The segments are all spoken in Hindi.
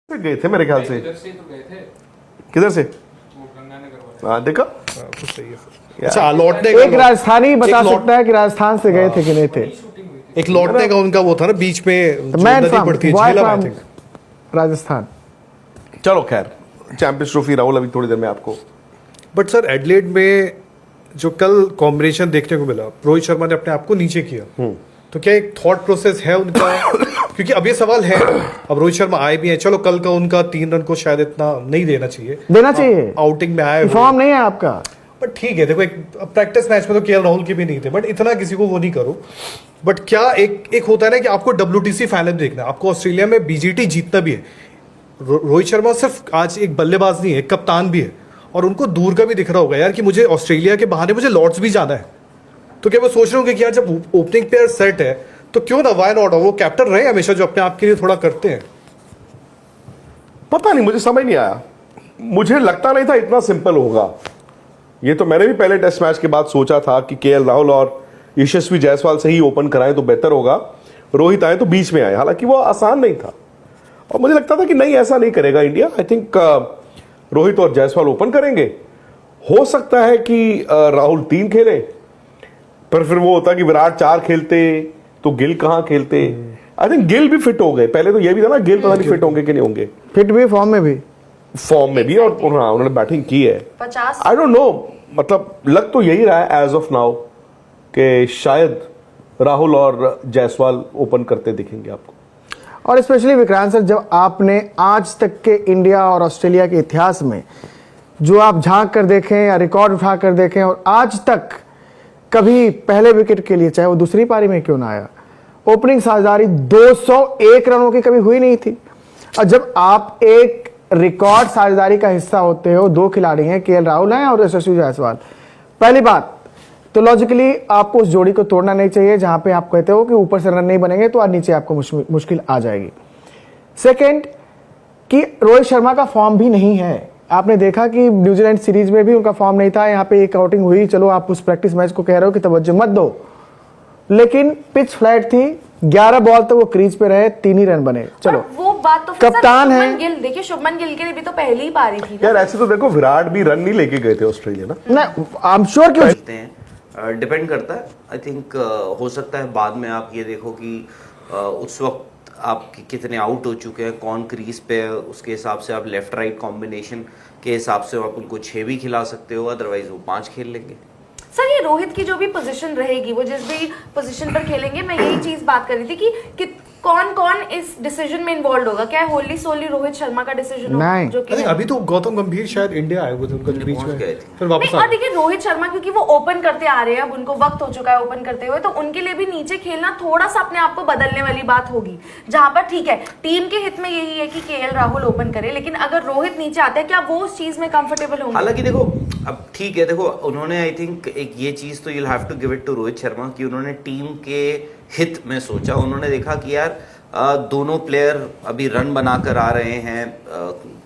गए थे मेरे ख्याल से। इधर से तो गए थे। किधर से? वो गंगानगर वाले। हाँ देखा। तो सही है। अच्छा लौटने एक राजस्थानी बता सकता है कि राजस्थान से गए थे कि नहीं थे। शूटिंग हुई थी। एक लौटने का उनका वो था ना बीच में जो मैन नदी पड़ती है from Jhelum I think. Rajasthan. चलो खैर, चैंपियंस ट्रॉफी राहुल अभी थोड़ी देर में आपको। बट सर एडलेड में जो कल कॉम्बिनेशन देखने को मिला, रोहित शर्मा ने अपने आप को नीचे किया, तो क्या एक थॉट प्रोसेस है उनका? क्योंकि अब ये सवाल है, अब रोहित शर्मा आए भी हैं, चलो कल का उनका 3 रन को शायद इतना नहीं देना चाहिए, देना चाहिए, आउटिंग में आए फॉर्म नहीं है आपका। बट ठीक है, देखो एक प्रैक्टिस मैच में तो केएल राहुल के भी नहीं थे, बट इतना किसी को वो नहीं करो। बट क्या एक होता है ना कि आपको WTC फाइनल देखना है, आपको ऑस्ट्रेलिया में BGT जीतना भी है। रोहित शर्मा सिर्फ आज एक बल्लेबाज नहीं है, एक कप्तान भी है, और उनको दूर का भी दिख रहा होगा यार कि मुझे ऑस्ट्रेलिया के बहाने मुझे लॉर्ड्स भी जाना है। तो क्या वो सोच रहे होंगे कि यार जब ओपनिंग प्लेयर सेट है तो क्यों ना, वाई नॉट, वो कैप्टन रहे हमेशा जो अपने आप के लिए थोड़ा करते हैं। पता नहीं, मुझे समझ नहीं आया। मुझे लगता नहीं था इतना सिंपल होगा। ये तो मैंने भी पहले टेस्ट मैच के बाद सोचा था कि केएल राहुल और यशस्वी जायसवाल से ही ओपन कराएं तो बेहतर होगा, रोहित आए तो बीच में आए। हालांकि वो आसान नहीं था और मुझे लगता था कि नहीं, ऐसा नहीं करेगा इंडिया। आई थिंक रोहित और जायसवाल ओपन करेंगे। हो सकता है कि राहुल 3 खेले, पर फिर वो होता कि विराट 4 खेलते तो गिल कहाँ खेलते। आई थिंक गिल भी फिट हो गए। पहले तो ये भी था ना, गिल पता नहीं फिट होंगे कि नहीं होंगे। फिट भी, फॉर्म में भी और हाँ, उन्होंने बैटिंग की है। 50 आई डोंट नो, मतलब लग तो यही रहा है एज ऑफ नाउ कि शायद राहुल और जायसवाल ओपन करते दिखेंगे आपको। और स्पेशली विक्रांत सर, जब आपने आज तक के इंडिया और ऑस्ट्रेलिया के इतिहास में जो आप झांक कर देखें या रिकॉर्ड उठा कर देखें, और आज तक कभी पहले विकेट के लिए, चाहे वो दूसरी पारी में क्यों ना आया, ओपनिंग साझेदारी 201 रनों की कभी हुई नहीं थी। और जब आप एक रिकॉर्ड साझेदारी का हिस्सा होते हो, 2 खिलाड़ी हैं, केएल राहुल हैं और यशस्वी जायसवाल, पहली बात तो लॉजिकली आपको उस जोड़ी को तोड़ना नहीं चाहिए। जहां पे आप कहते हो कि ऊपर से रन नहीं बनेंगे तो आज नीचे आपको मुश्किल आ जाएगी। सेकेंड, कि रोहित शर्मा का फॉर्म भी नहीं है। आपने देखा कि न्यूजीलैंड सीरीज में भी उनका फॉर्म नहीं था। यहाँ पे एक आउटिंग हुई, चलो आप उस प्रैक्टिस मैच को कह रहे हो कि तवज्जो मत दो, लेकिन पिच फ्लैट थी, 11 बॉल तो वो क्रीज पे रहे, 3 ही रन बने। चलो वो बात तो कप्तान है। शुभमन गिल, देखिए शुभमन गिल के लिए भी तो पहली ही पारी थी यार ऐसे तो देखो, विराट भी रन नहीं लेके गए थे ऑस्ट्रेलिया ना। आई एम श्योर क्यों डिपेंड करता है। आई थिंक हो सकता है बाद में आप ये देखो कि उस वक्त आप कितने आउट हो चुके हैं, कौन क्रीज पे है, उसके हिसाब से आप लेफ्ट राइट कॉम्बिनेशन के हिसाब से आप उनको 6 भी खिला सकते हो, अदरवाइज वो 5 खेल लेंगे। सर ये रोहित की जो भी पोजीशन रहेगी, वो जिस भी पोजीशन पर खेलेंगे, मैं यही चीज बात कर रही थी कि कौन कौन इस डिसीजन में इन्वॉल्व होगा। क्या होली सोली रोहित शर्मा का डिसीजन होगा? नहीं। जो कि नहीं, अभी तो गौतम गंभीर शायद इंडिया आए हुए थे, उनका जो बीच में फिर वापस नहीं, और देखिए रोहित शर्मा क्योंकि वो ओपन करते आ रहे हैं, अब उनको वक्त हो चुका है ओपन करते हुए, तो उनके लिए भी नीचे खेलना थोड़ा सा अपने आप को बदलने वाली बात होगी। जहां पर ठीक है, टीम के हित में यही है कि केएल राहुल ओपन करे, लेकिन अगर रोहित नीचे आते हैं, क्या वो उस चीज में कंफर्टेबल होंगे? हालांकि देखो, अब ठीक है, देखो उन्होंने आई थिंक एक ये चीज तो you have to give it to Rohit Sharma कि उन्होंने टीम के हित में सोचा। उन्होंने देखा कि यार दोनों प्लेयर अभी रन बनाकर आ रहे हैं,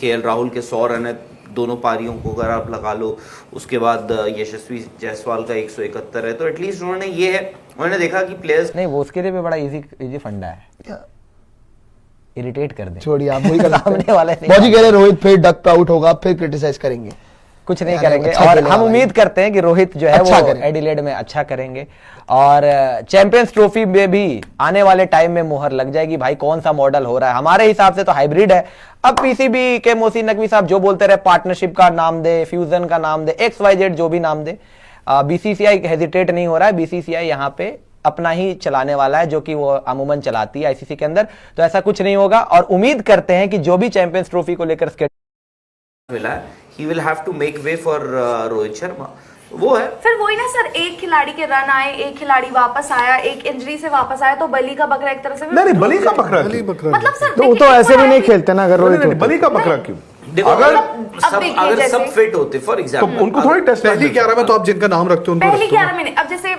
केएल राहुल के 100 रन है दोनों पारियों को अगर आप लगा लो, उसके बाद यशस्वी जायसवाल का 171 है, तो एटलीस्ट उन्होंने ये है, उन्होंने देखा कि प्लेयर्स नहीं, वो उसके लिए भी बड़ा इजी फंडा है, इरिटेट कर दे। छोड़िए, आप वही कर सामने वाले बॉजी कह रहे रोहित फिर डक पे आउट होगा, फिर क्रिटिसाइज करेंगे, कुछ नहीं करेंगे। और हम उम्मीद करते हैं कि रोहित जो है वो एडिलेड में अच्छा करेंगे, और चैंपियंस ट्रॉफी में भी आने वाले टाइम में मोहर लग जाएगी। भाई कौन सा मॉडल हो रहा है, हमारे हिसाब से तो हाइब्रिड है। अब पीसीबी के मोहसिन नकवी साहब जो बोलते रहे, पार्टनरशिप का नाम दे, फ्यूजन का नाम दे, XYZ जो भी नाम दे, बीसीसीआई हेजिटेट नहीं हो रहा है। बीसीसीआई यहाँ पे अपना ही चलाने वाला है, जो कि वो अमूमन चलाती है आईसीसी के अंदर, तो ऐसा कुछ नहीं होगा। और उम्मीद करते हैं कि जो भी चैंपियंस ट्रॉफी को लेकर मिला है, he will have to make way for Rohit Sharma. वो है फिर वही ना सर, एक खिलाड़ी के रन आए, एक खिलाड़ी वापस आया, एक इंजरी से वापस आया, तो बली का बकरा एक तरह से नहीं, बली का बकरा मतलब सर तो देखिए, ऐसे भी नहीं खेलते ना अगर रोहित होते। बली का बकरा क्यों? देखो, अगर अगर सब फिट होते फॉर तो एग्जाम्पल, उनको थोड़ी टेस्ट पहली 11 में तो आप जिनका नाम रखते हो उनको पहली रखते हो। 11 में नहीं। अब जैसे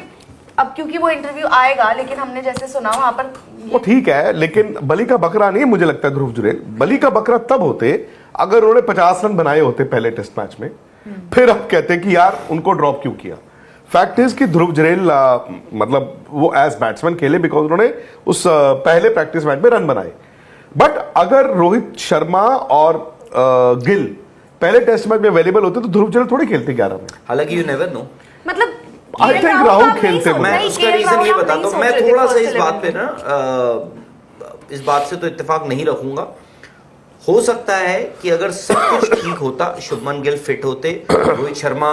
अब क्योंकि वो इंटरव्यू आएगा, लेकिन हमने जैसे सुना वहां पर वो ठीक है, लेकिन बली का बकरा नहीं मुझे लगता है ध्रुव जुरेल। बली का बकरा तब होते अगर उन्होंने 50 रन बनाए होते पहले टेस्ट मैच में, फिर अब कहते कि यार उनको ड्रॉप क्यों किया। फैक्ट इज कि ध्रुव जुरेल मतलब वो एज बैट्समैन खेले बिकॉज उन्होंने उस पहले प्रैक्टिस मैच में रन बनाए। बट अगर रोहित शर्मा और गिल पहले टेस्ट मैच में अवेलेबल होते तो ध्रुव जुरैल थोड़ी खेलते 11 में। हालांकि यू नेवर नो, मतलब I think KL राहुल आप नहीं खेलते सोच- मैं नहीं, उसका KL रीजन राहुल ये आप बताता नहीं हूँ। सोच मैं रहे थे थोड़ा सा first इस बात 11 पे ना इस बात से तो इत्तेफाक नहीं रखूंगा। हो सकता है कि अगर सब कुछ ठीक होता, शुभमन गिल फिट होते, रोहित शर्मा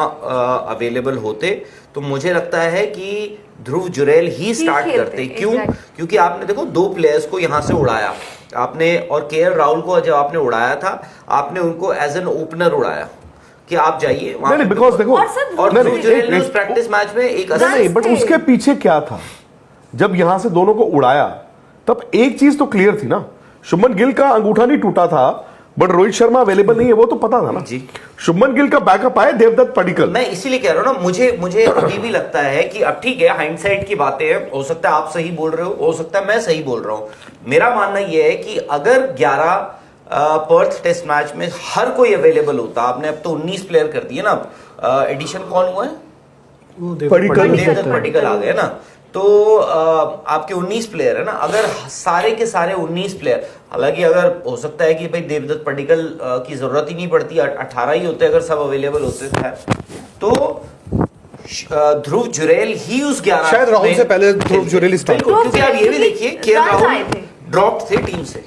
अवेलेबल होते, तो मुझे लगता है कि ध्रुव जुरैल ही स्टार्ट खेलते, करते। क्यों? exactly. क्योंकि आपने देखो 2 प्लेयर्स को यहां से उड़ाया आपने, और केएल राहुल को जब आपने उड़ाया था, आपने उनको एज एन ओपनर उड़ाया कि आप जाइए वहां नहीं पे। बिकॉज देखो और सर, और नहीं, ध्रुव नहीं, जुरैल ने एक- उस प्रैक्टिस मैच में एक नहीं, नहीं, बट थे। उसके पीछे क्या था? जब यहां से दोनों को उड़ाया तब एक चीज तो क्लियर थी ना, शुभमन गिल का अंगूठा नहीं टूटा था, बट रोहित शर्मा अवेलेबल नहीं है वो तो पता था ना जी। शुभमन गिल का बैकअप आया देवदत्त पडिक्कल। मैं इसीलिए कह रहा हूं ना, मुझे अभी भी लगता है कि अब ठीक है, हाइंडसाइट की बातें हैं, हो सकता है आप सही बोल रहे हो सकता है मैं सही बोल रहा हूं। मेरा मानना यह है कि अगर 11 पर्थ टेस्ट मैच में हर कोई अवेलेबल होता, आपने अब तो 19 प्लेयर कर दिए ना, एडिशन कौन हुआ है? पडिक्कल। देवदत्त पडिक्कल आ गए ना, तो आपके 19 प्लेयर है ना, अगर सारे के सारे 19 प्लेयर, हालांकि अगर हो सकता है कि भाई देवदत्त पडिक्कल की जरूरत ही नहीं पड़ती, 18 ही होते अगर सब अवेलेबल होते थे, तो ध्रुव जुरैल ही उस 11 शायद राहुल में से पहले ध्रुव जुरैल ही स्टार्ट बिल्कुल, क्योंकि आप ये भी देखिए कि रन आए राहुल थे। ड्रॉप थे टीम से,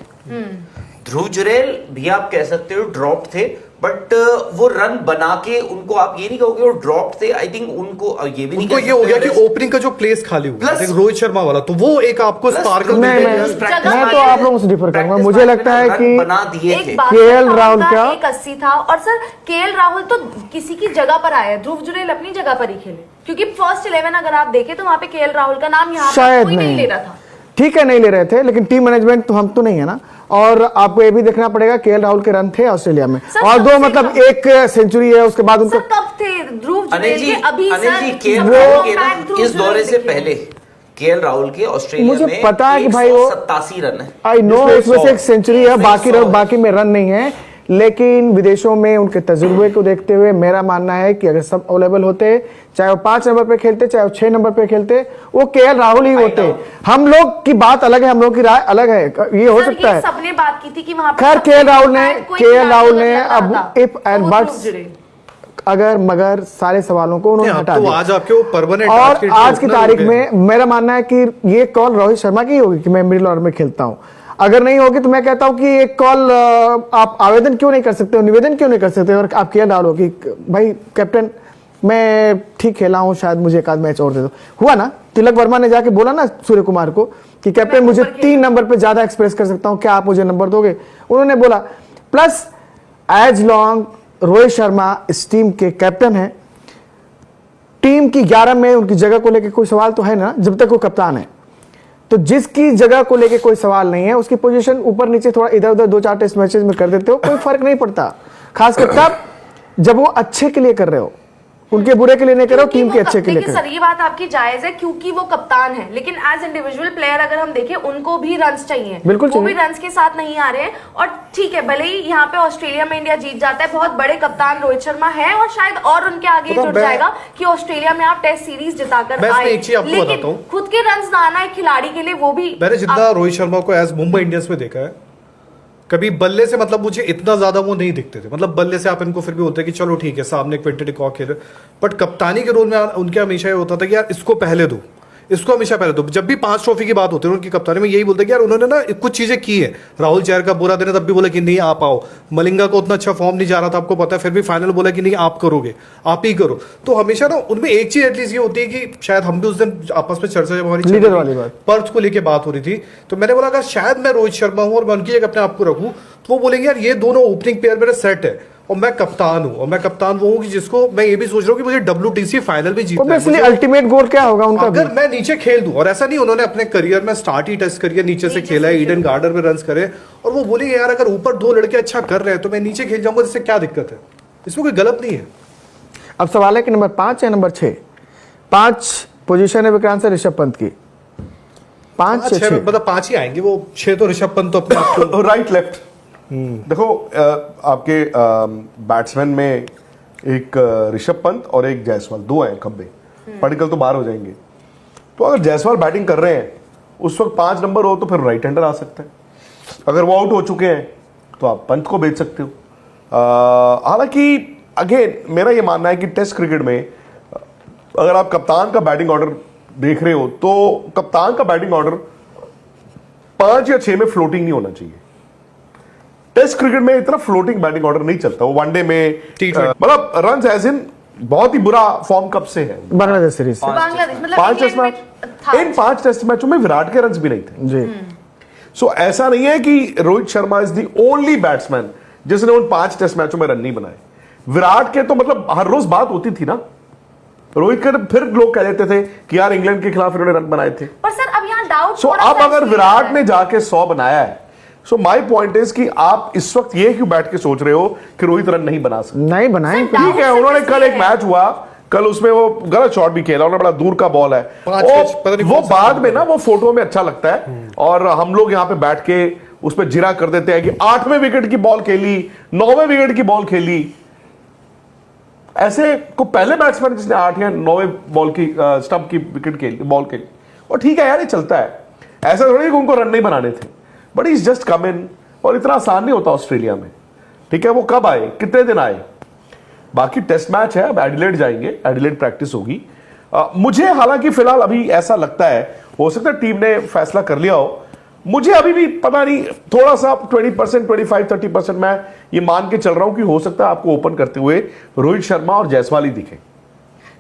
ध्रुव जुरैल भी आप कह सकते हो ड्रॉप थे, बट वो रन बना के उनको आप ये नहीं कहोगे वो ड्रॉप थे। आई थिंक उनको ये भी नहीं उनको कह ये हो गया सकते कि ओपनिंग का जो प्लेस खाली हुआ Plus- एक रोहित शर्मा वाला, तो वो एक आपको Plus- स्पार्कल Plus- नहीं, मैं- Practice तो match आप में- लोगों से differ करूंगा। practice मुझे match लगता में है रन कि बना दिए थे। एक बात केएल बताऊं, राहुल उनका का- एक 80 था, और सर केएल राहुल तो किसी की जगह पर आया, ध्रुव जुरैल अपनी जगह पर ही खेले, क्योंकि फर्स्ट 11 अगर आप देखें तो वहां पे केएल राहुल का नाम यहाँ पर शायद कोई नहीं ले नहीं, रहा था। ठीक है नहीं ले रहे थे, लेकिन टीम मैनेजमेंट तो हम तो नहीं है ना। और आपको ये भी देखना पड़ेगा केएल राहुल के रन थे ऑस्ट्रेलिया में, सर, और दो सबसे मतलब कम- एक सेंचुरी है, उसके बाद उनका सर कब थे ध्रुव अनिल जुरैल जी, के? अभी अनिल सर जी, केएल सबसे राहुल कम के बैट ना ध्रुव इस दौरे जुरैल से देखे। पहले केएल राहुल के ऑस्ट्रेलिया मुझे में पता है कि भाई वो 187 रन है। आई नो इसमें से एक सेंचुरी है, बाकी 100 बाकी में रन नहीं है, लेकिन विदेशों में उनके तजुर्बे को देखते हुए मेरा मानना है कि अगर सब अवेलेबल होते, चाहे वो 5 नंबर पे खेलते, चाहे वो 6 नंबर पे खेलते, वो केएल राहुल ही होते। हम लोग की बात अलग है, हम लोग की राय अलग है, ये हो सर, सकता ये है। सबने बात की थी कि वहां पर खैर सबसे केएल कम राहुल ने बैट कोई खिलाड़ी अगर अब लगाता, इफ तो एंड वो बट्स ध्रुव जुरैल। अगर मगर सारे सवालों को उन्होंने हटा तो दिया। आज आपके वो परमानेंट और आज की तारीख में मेरा मानना है कि ये कॉल रोहित शर्मा की होगी कि मैं मिडिल ऑर्डर में खेलता हूं। अगर नहीं होगी तो मैं कहता हूं कि एक कॉल आप आवेदन क्यों नहीं कर सकते हो, निवेदन क्यों नहीं कर सकते, और आप क्या डालो कि भाई कैप्टन मैं ठीक खेला हूं, शायद मुझे एक आध मैच और दे दो। हुआ ना, तिलक वर्मा ने जाके बोला ना सूर्य कुमार को कि कैप्टन मुझे 3 नंबर पे ज्यादा एक्सप्रेस कर सकता हूं, क्या आप मुझे नंबर दोगे? उन्होंने बोला। Plus as long Rohit Sharma इस टीम के कैप्टन हैं, टीम की 11 में उनकी जगह को लेकर कोई सवाल तो है ना, जब तक वो कप्तान है। तो जिसकी जगह को लेकर कोई सवाल नहीं है, उसकी पोजीशन ऊपर नीचे थोड़ा इधर उधर 2-4 टेस्ट मैचेस में कर देते हो, कोई फर्क नहीं पड़ता, खासकर तब जब वो अच्छे के लिए कर रहे हो, उनके बुरे के लिए नहीं कर रहे हो, टीम के अच्छे के लिए कर सर ये बात आपकी जायज है क्योंकि वो कप्तान है, लेकिन एज इंडिविजुअल प्लेयर अगर हम देखें उनको भी रन्स चाहिए, बिल्कुल वो भी चाहिए। रन्स के साथ नहीं आ रहे हैं। और ठीक है, भले ही यहाँ पे ऑस्ट्रेलिया में इंडिया जीत जाता है, बहुत बड़े कप्तान रोहित शर्मा है, और शायद और उनके आगे पता जुड़ मैं- जाएगा कि ऑस्ट्रेलिया में आप टेस्ट सीरीज जिताकर मैं इसमें आए, एक चीज आपको बताता लेकिन हूं। खुद के रन्स ना आना एक खिलाड़ी के लिए वो भी मैंने जितना रोहित शर्मा को एज मुंबई इंडियंस में देखा है, कभी बल्ले से मतलब मुझे इतना ज्यादा वो नहीं दिखते थे। मतलब बल्ले से आप इनको फिर भी होते कि चलो ठीक है सामने क्विंटन डी कॉक खेल, बट कप्तानी के रोल में उनके हमेशा ये होता था कि यार इसको पहले दो, इसको हमेशा पहले दो। जब भी 5 ट्रॉफी की बात होती है उनकी कप्तानी में यही बोलते कि यार उन्होंने ना कुछ चीजें की है। राहुल चहर का बुरा दिन है तब भी बोला कि नहीं आप आओ, मलिंगा को उतना अच्छा फॉर्म नहीं जा रहा था आपको पता है, फिर भी फाइनल बोला कि नहीं आप करोगे, आप ही करो। तो हमेशा ना उनमें एक चीज एटलीस्ट ये होती है कि शायद हम भी उस दिन आपस में चर्चा जब हमारी चल लीडर रही वाली थी, बात। पर्थ को लेके बात हो रही थी, तो मैंने बोला अगर शायद मैं रोहित शर्मा हूं और मैं उनकी जगह अपने आप को रखूं, तो वो बोलेंगे यार ये दोनों ओपनिंग प्लेयर मेरे सेट है, और मैं कप्तान हूं, और मैं कप्तान वो हूं कि जिसको मैं ये भी सोच रहा हूं कि मुझे WTC फाइनल भी जीतना है। ऑब्वियसली मुझे- अल्टीमेट गोल क्या होगा उनका भी? अगर मैं नीचे खेल दूं, और ऐसा नहीं उन्होंने अपने करियर में स्टार्ट ही टेस्ट करियर नीचे से खेला है, ईडन गार्डन में रन्स करे, और वो बोलेंगे यार अगर ऊपर 2 लड़के अच्छा कर रहे हैं तो मैं नीचे खेल जाऊंगा, इससे क्या दिक्कत है? इसमें कोई गलत नहीं है। अब सवाल है कि नंबर 5 या नंबर 6? 5 पोजीशन है विक्रांत से ऋषभ पंत की, 5 या 6? मतलब 5 ही आएंगे, वो 6 तो ऋषभ पंत तो अपने आप को राइट लेफ्ट देखो, आपके बैट्समैन में एक ऋषभ पंत और एक जायसवाल, 2 हैं खब्बे, पडिक्कल तो बाहर हो जाएंगे। तो अगर जायसवाल बैटिंग कर रहे हैं उस वक्त 5 नंबर हो तो फिर राइट हैंडर आ सकता है। अगर वो आउट हो चुके हैं तो आप पंत को बेच सकते हो। हालांकि अगेन मेरा ये मानना है कि टेस्ट क्रिकेट में अगर आप कप्तान का बैटिंग ऑर्डर देख रहे हो तो कप्तान का बैटिंग ऑर्डर 5 या 6 में फ्लोटिंग नहीं होना चाहिए। टेस्ट क्रिकेट में इतना फ्लोटिंग बैटिंग ऑर्डर नहीं चलता। वो वनडे में मतलब रन एज इन बहुत ही बुरा फॉर्म कब से है बांग्लादेश सीरीज से। बांग्लादेश मतलब 5 टेस्ट इंग्लैंड मैच, में था। इन 5 टेस्ट मैचों में विराट के रन्स भी नहीं थे। जी सो ऐसा नहीं है कि Rohit Sharma is the only batsman जिसने उन 5 टेस्ट मैचों में रन नहीं बनाए। विराट के तो मतलब हर रोज बात होती थी ना। रोहित के फिर लोग कह देते थे कि यार इंग्लैंड के खिलाफ इन्होंने रन बनाए थे। पर सर अब यहाँ डाउट सो अब अगर विराट ने जाके 100 बनाया है, सो माय पॉइंट इज कि आप इस वक्त ये क्यों बैठ के सोच रहे हो कि रोहित रन नहीं बना सकते। नहीं बनाए। सर, ठीक है, उन्होंने कल एक मैच हुआ, कल उसमें वो गलत शॉट भी खेला, उन्होंने बड़ा दूर का बॉल है। वो बाद में ना वो फोटो में अच्छा लगता है और हम लोग यहाँ पे बैठ के उस पर जिरा कर देते हैं कि 8वें विकेट की बॉल खेली, 9वें विकेट की बॉल खेली। ऐसे को पहले बैट्समैन जिसने 8 या 9वें बॉल की स्टंप की विकेट खेली, बॉल खेली, और ठीक है यार ये चलता है। ऐसा थोड़ी कि उनको रन नहीं बनाने थे, बट इज जस्ट कम इन। और इतना आसान नहीं होता ऑस्ट्रेलिया में। ठीक है, वो कब आए, कितने दिन आए। बाकी टेस्ट मैच है, अब एडिलेड जाएंगे, एडिलेड प्रैक्टिस होगी। मुझे हालांकि फिलहाल अभी ऐसा लगता है, हो सकता है टीम ने फैसला कर लिया हो, मुझे अभी भी पता नहीं, थोड़ा सा 20%, 25-30% मैं ये मान के चल रहा हूं कि हो सकता है आपको ओपन करते हुए रोहित शर्मा और जायसवाल ही दिखे।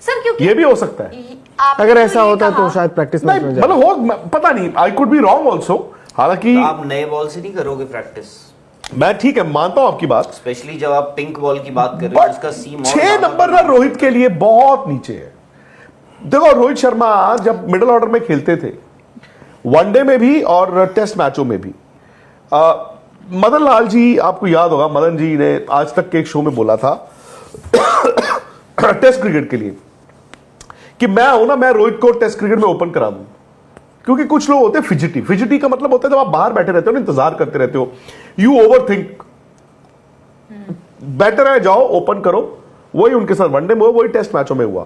सर क्योंकि ये भी हो सकता है। आपने अगर जो ऐसा ये होता कहा- तो शायद प्रैक्टिस नहीं मैच में जाए। मतलब हो, पता नहीं, I could be wrong also. हालांकि तो आप नए बॉल से नहीं करोगे प्रैक्टिस, मैं ठीक है मानता हूं आपकी बात, स्पेशली जब आप पिंक बॉल की बात कर रहे हो, बट उसका सीम 6 नंबर ना रोहित के लिए बहुत नीचे है। देखो रोहित शर्मा जब मिडिल ऑर्डर में खेलते थे, वनडे में भी और टेस्ट मैचों में भी, मदन लाल जी, आपको याद होगा, मदन जी ने आज तक के एक शो में बोला था टेस्ट क्रिकेट के लिए कि मैं हूं ना, मैं रोहित को टेस्ट क्रिकेट में ओपन करा दूं। क्योंकि कुछ लोग होते हैं फिजिटी। फिजिटी का मतलब होता है जब आप बाहर बैठे रहते हो ना, इंतजार करते रहते हो, यू ओवर थिंक। बेटर है जाओ ओपन करो। वही उनके साथ वनडे में हुआ, वही टेस्ट मैचों में हुआ।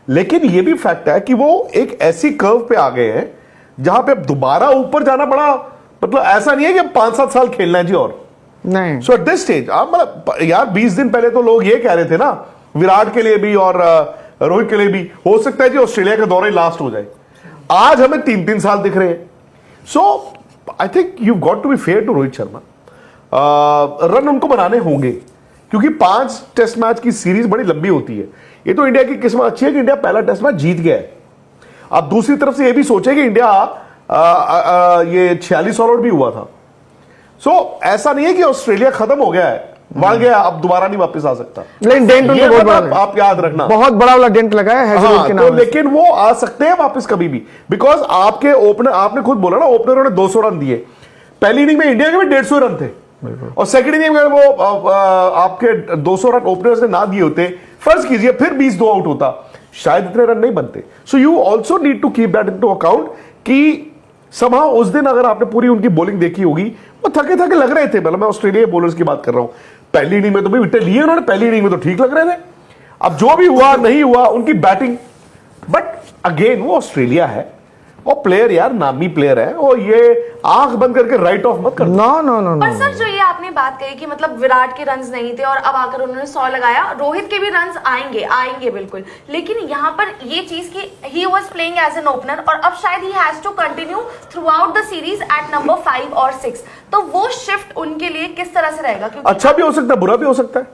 लेकिन यह भी फैक्ट है कि वो एक ऐसी कर्व पे आ गए हैं जहां पे अब दोबारा ऊपर जाना बड़ा, मतलब ऐसा नहीं है कि अब 5-7 साल खेलना है जी। और नहीं, सो एट दिस स्टेज आप मतलब यार 20 दिन पहले तो लोग ये कह रहे थे ना, विराट के लिए भी और रोहित के लिए भी, हो सकता है जी ऑस्ट्रेलिया का दौरा ही लास्ट हो जाए। आज हमें 3-3 साल दिख रहे हैं। So I think you got to be fair to Rohit Sharma. Run उनको बनाने होंगे क्योंकि 5 टेस्ट मैच की सीरीज बड़ी लंबी होती है। ये तो इंडिया की किस्मत अच्छी है कि इंडिया पहला टेस्ट मैच जीत गया है। आप दूसरी तरफ से ये भी सोचे कि इंडिया ये 46 ऑल आउट भी हुआ था। सो ऐसा नहीं है कि ऑस्ट्रेलिया खत्म हो गया है, बढ़ गया, अब दोबारा नहीं वापस आ सकता। लेकिन डेंट उनको ये बहुत बड़ा मतलब आप याद रखना, बहुत बड़ा वाला डेंट लगा है हैजलवुड हाँ, के तो नाम से। लेकिन वो आ सकते हैं वापस कभी भी, बिकॉज आपके ओपनर, आपने खुद बोला ना, ओपनरों ने 200 रन दिए। पहली इनिंग में इंडिया के भी 150 रन थे, और सेकंड इनिंग में वो आपके 200 रन ओपनर्स ने ना दिए होते, फर्ज कीजिए फिर 20 दो आउट होता, शायद इतने रन नहीं बनते। So you also need to keep that into account कि somehow उस दिन अगर आपने पूरी उनकी बॉलिंग देखी होगी, वो थके थके लग रहे थे। मतलब मैं ऑस्ट्रेलिया बॉलर्स की बात कर रहा हूं। पहली इनिंग में तो भी विकेट लिए उन्होंने, पहली इनिंग में तो ठीक लग रहे थे। अब जो भी हुआ नहीं हुआ, उनकी बैटिंग, बट अगेन वो ऑस्ट्रेलिया है और प्लेयर यार नामी प्लेयर है, और ये आंख बंद करके राइट ऑफ मत कर। नो नो नो पर सर जो ये आपने बात कही कि मतलब विराट के रन्स नहीं थे और अब आकर उन्होंने 100 लगाया, रोहित के भी रन्स आएंगे बिल्कुल, लेकिन यहाँ पर ये चीज कि he was playing as an opener और अब शायद he has to continue throughout the series at number 5 और 6, तो वो शिफ्ट उनके लिए किस तरह से रहेगा? क्योंकि अच्छा भी हो सकता है, बुरा भी हो सकता है।